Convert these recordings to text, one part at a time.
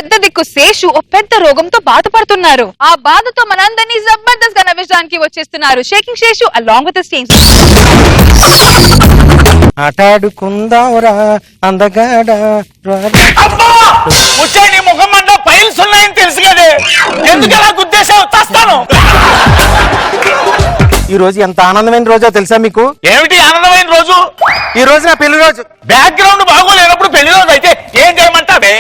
పెద్ద దిక్కు శేషు ఓ పెద్ద రోగంతో బాధపడుతున్నారు. ఆ బాధతో మనందరినీ జబర్దస్త్ గా నవ్వించడానికి వచ్చేస్తున్నారు shaking Seshu along with his team. ఆటాడుకుందాంరా అందగాడ వచ్చే నీ ముఖం అంట పైల్స్ ఉన్నాయని తెలుసు కదే, ఎందుకు అలా గుద్దేశావు? చస్తాను. ఈ రోజు ఎంత ఆనందమైన రోజో తెలుసా మీకు? ఏమిటి ఆనందమైన రోజు? ఈ రోజు నా పెళ్లి రోజు. బ్యాక్గ్రౌండ్ బాగోలేనప్పుడు పెళ్లి రోజు అయితే ఏం చేయమంటావే?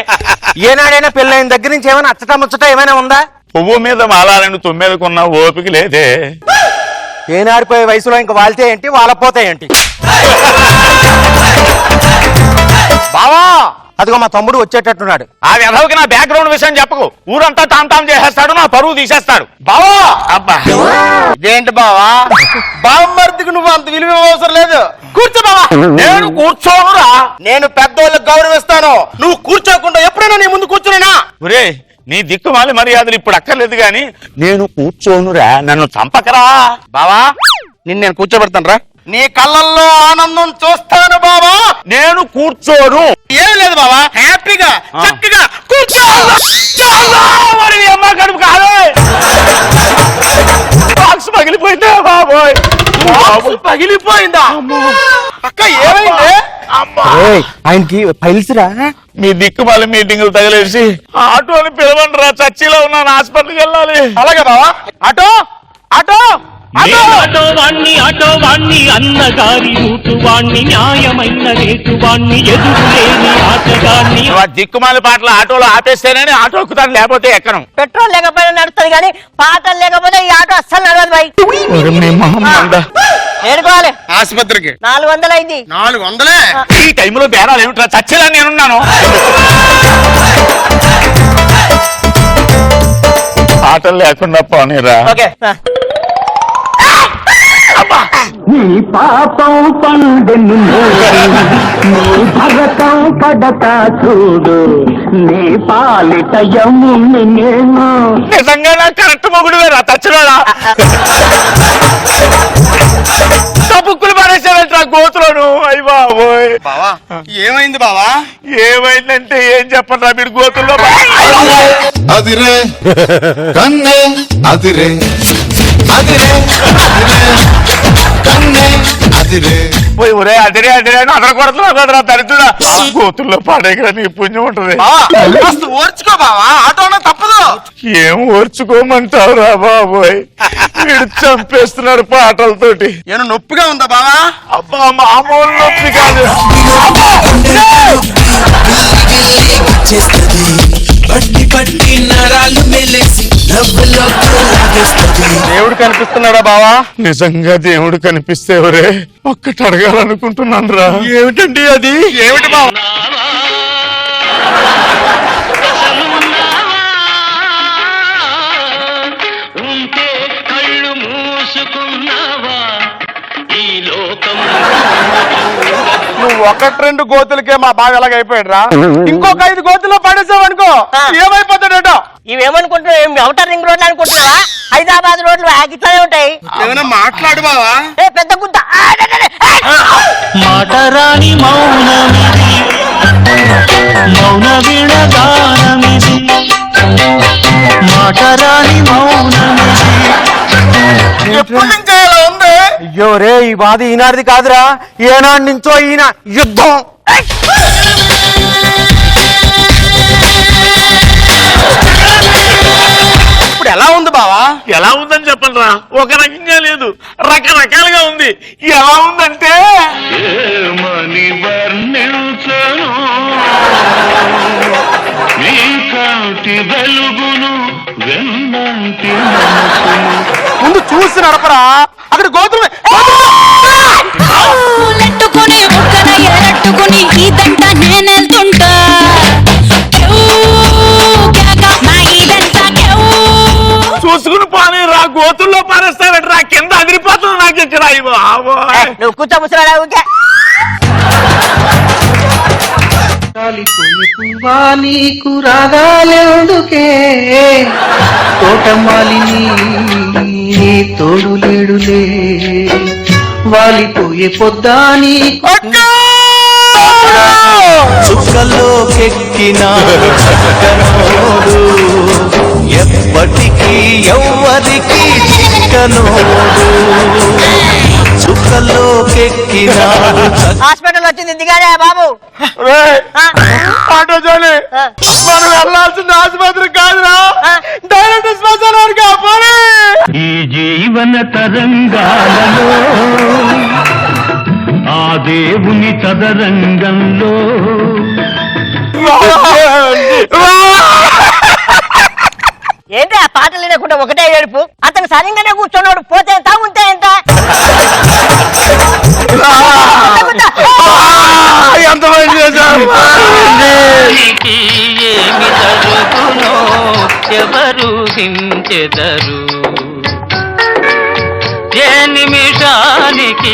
ఏనాడైనా పెళ్ళైన దగ్గర నుంచి ఏమైనా అచ్చట ముచ్చట ఏమైనా ఉందా? పువ్వు మీద మాలాలని తొమ్మిదికున్న ఓపిక లేదే. ఏనాడిపోయే వయసులో ఇంక వాళ్తే ఏంటి, వాళ్ళపోతాయేంటి? బావా అదిగో మా తమ్ముడు వచ్చేటట్టున్నాడు. ఆ వ్యధవకి నా బ్యాక్గ్రౌండ్ విషయం చెప్పకు, ఊరంతా టామ్ టామ్ చేసేస్తాడు, నా పరువు తీసేస్తాడు. బావా అబ్బా ఇదేంటి బావా, బామ్మర్దికి నువ్వు అంత విలువ అవసరం లేదు. కూర్చో బావా. నేను కూర్చోనురా. నేను పెద్దోళ్ళకి గౌరవిస్తాను, నువ్వు కూర్చోకుండా ఎప్పుడైనా నీ ముందు కూర్చునేనా? ఒరే నీ దిక్కుమాలి మర్యాదలు ఇప్పుడు అక్కర్లేదు గాని నేను కూర్చోనురా, నన్ను చంపకరా. బావా నిన్ను నేను కూర్చోబెడతాను రా. నీ కళ్ళల్లో ఆనందం చూస్తాను బావా. నేను కూర్చోను. ఏం లేదు బావా, హ్యాపీగా చక్కగా కూర్చో. మరి నీ అమ్మ కడుపు కాదు, బాక్స్ పగిలిపోయిందా బాబోయ్? పగిలిపోయిందా? అక్క ఏమైంది? ఆయనకి ఫైల్స్ రా. మీ దిక్కుమాలి మీటింగ్ తగిలేసి ఆటోని పిలవండి రా, చర్చిలో ఉన్నాను, హాస్పిటల్కి వెళ్ళాలి. అలాగే బావా. ఆటో ఆటో ఆటో వాణ్ణి అన్నగారి రూటు వాణ్ణి న్యాయమైన రేటు వాణ్ణి ఎదురులేని ఆటగాన్ని. దిక్కుమాలి పాటలు ఆటోలో ఆపేస్తేనే ఆటో ఎక్కుతాను, లేకపోతే ఎక్కను. పెట్రోల్ లేకపోయినా నడుస్తుంది కానీ పాటలు లేకపోతే ఈ ఆటో అస్సలు నడవదు బాయ్. ఏడుకోవాలి ఆసుపత్రికి 400 అయింది. 400? ఈ టైంలో బేరాలు ఏమిట్రా, చర్చిలా నేనున్నాను. ఆటలు లేకుండా పోనీరా. ఓకే నీ పాపం పండును నీ భరతం పడతా చూడు, నీ పాలిట యముని నేను. నిజంగా నాకు కరెక్ట్ మొగుడు వేరా తచ్చినోడా? తప్పుక్కులు పడేసారంట గోతులోను. అయ్యి బాబోయ్. బావా ఏమైంది బావా? ఏమైందంటే ఏం చెప్పరా, మీరు గోతుల్లో అదిరే కన్నే అదిరే అదిరే కన్నే అదిరే పోయి ఒరే అదిరే అదిరే అని అదరకొడుతున్నావు కదరా దరిద్రుడా. గోతుల్లో పాడేగా నీ పుణ్యం ఉంటది. ఓర్చుకో బావా, ఆటో తప్పదు. ఏం ఓర్చుకోమంటావురా బాబోయ్, వీడు చంపేస్తున్నాడు పాటలతోటి. నేను నొప్పిగా ఉందా బావా? అబ్బా మామూలు నొప్పి కాదు. దేవుడు కనిపిస్తున్నాడా బావా? నిజంగా దేవుడు కనిపిస్తే ఒరే ఒక్కటి అడగాలనుకుంటున్నాను రా. ఏమిటండి అది? ఏమిటి బావా? ఉంటే కళ్ళు మూసుకున్నావా ఈ లోకం. నువ్వు 1-2 గోతులకే మా బాగా ఎలాగైపోయాడు రా. ఇంకొక 5 గోతుల్లో పడేసావు అనుకో ఏమైపోతాడట. ఇవేమనుకుంటున్నావు? ఏం అవుటర్ రింగ్ రోడ్లు అనుకుంటున్నావా? హైదరాబాద్ రోడ్లు ఇట్లానే ఉంటాయి. ఏమైనా మాట్లాడు బావా. ఏ పెద్ద గుద్ద మాటరాని మౌనమిది మౌన విడగానమిది మాటరాని మౌనమిది. ఎప్పటి నుంచో ఇలా ఉంది? అయ్యో రే, ఈ బాధ ఈనాటిది కాదురా, ఏనాడు నుంచో ఈయన యుద్ధం. ఇప్పుడు ఎలా ఉంది బావా? ఎలా ఉందని చెప్పండి రా, ఒక రకంగా లేదు, రకరకాలుగా ఉంది. ఎలా ఉందంటే ఏమని వర్ణించను నీ కాంతి వెలుగును వెన్నంటి మనసును. ముందు చూసి నడపరా, అక్కడ గోతులు. పూలెట్టుకుని ఒక్కన ఎరట్టుకుని ఇదంతా నేనెళ్తుంటా. చూసుకుని పోనీ రా, గోతుల్లో పారేస్తాడు రా, కింద అదిరిపోతుంది నాకు ఇక్కడ. నువ్వు కూర్చో ముసలాడా ఊరికే. నీకు రాగాలేందుకే తోటమాలిని తోడు లేడులే వాలిపోయే పొద్దాని చుక్కలోకెక్కినాడు చక్కనోడు ఎప్పటికీ ఎవ్వరికి చిక్కనోడు చుక్కలోకెక్కినాడు హాస్పిటల్ వచ్చింది దిగానే బాబు. రేయ్, ఆ, ఆటో జోలి ఆ. మనం వెళ్ళాల్సింది ఆసుపత్రి కాదురా, డైరెక్ట్ శ్మశానానికి పోనీ. ఈ జీవన తరంగాలలో ఆ దేవుని తదరంగంలో ఏంటి ఆ పాటలు వినకుండా ఒకటే ఏడుపు? అతను సరిగ్గానే కూర్చున్నాడు, పోతే ఎంత ఉంటే ఎంత. ఎంత మంది చేశారు. ఏమి జరుగునో ఎవరు హించెదరు, ఏ నిమిషానికి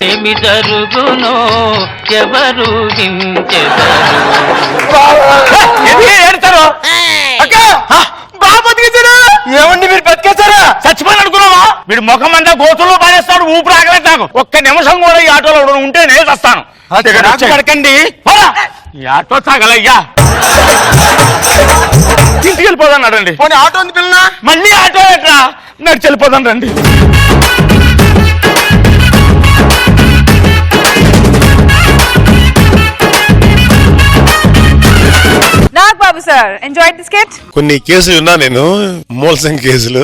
ఏమి జరుగునో ఎవరు హించెదరు. ఏడుతారు బాగా బతికించారు. ఏమండి మీరు బతికేశారా? చచ్చిపోయి అనుకున్నావా? వీడు ముఖం అంతా గోతుల్లో పారేస్తాడు, ఊపిరి ఆగలేదు నాకు. ఒక్క నిమిషం కూడా ఈ ఆటోలో ఎవడో ఉంటే నేను వస్తాను. పడకండి ఈ ఆటో సాగలయ్యా. ఇంటికి వెళ్ళిపోదాం రండి. పోనీ ఆటో ఉంది పిల్లనా? మళ్ళీ ఆటో ఎట్రా? నడిచి వెళ్ళిపోదాం రండి. Nagababu sir, enjoy the sketch. కొన్ని కేసులు ఉన్నా నేను మోల్సం కేసులు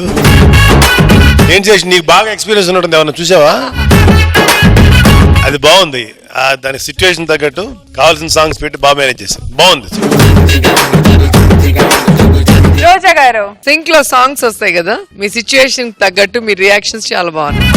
ఏం చేసి నీకు బాగా ఎక్స్పీరియన్స్ ఉన్నట్టుంది, ఏమన్నా చూసావా? అది బాగుంది. దాని సిచ్యువేషన్ తగ్గట్టు కావాల్సిన సాంగ్స్ పెట్టి బాగా మేనేజ్ చేశాను, బాగుంది. రోజా గారు, సింక్ లో సాంగ్స్ వస్తాయి కదా, మీ సిచ్యుయేషన్ తగ్గట్టు మీ రియాక్షన్స్ చాలా బాగున్నాయి.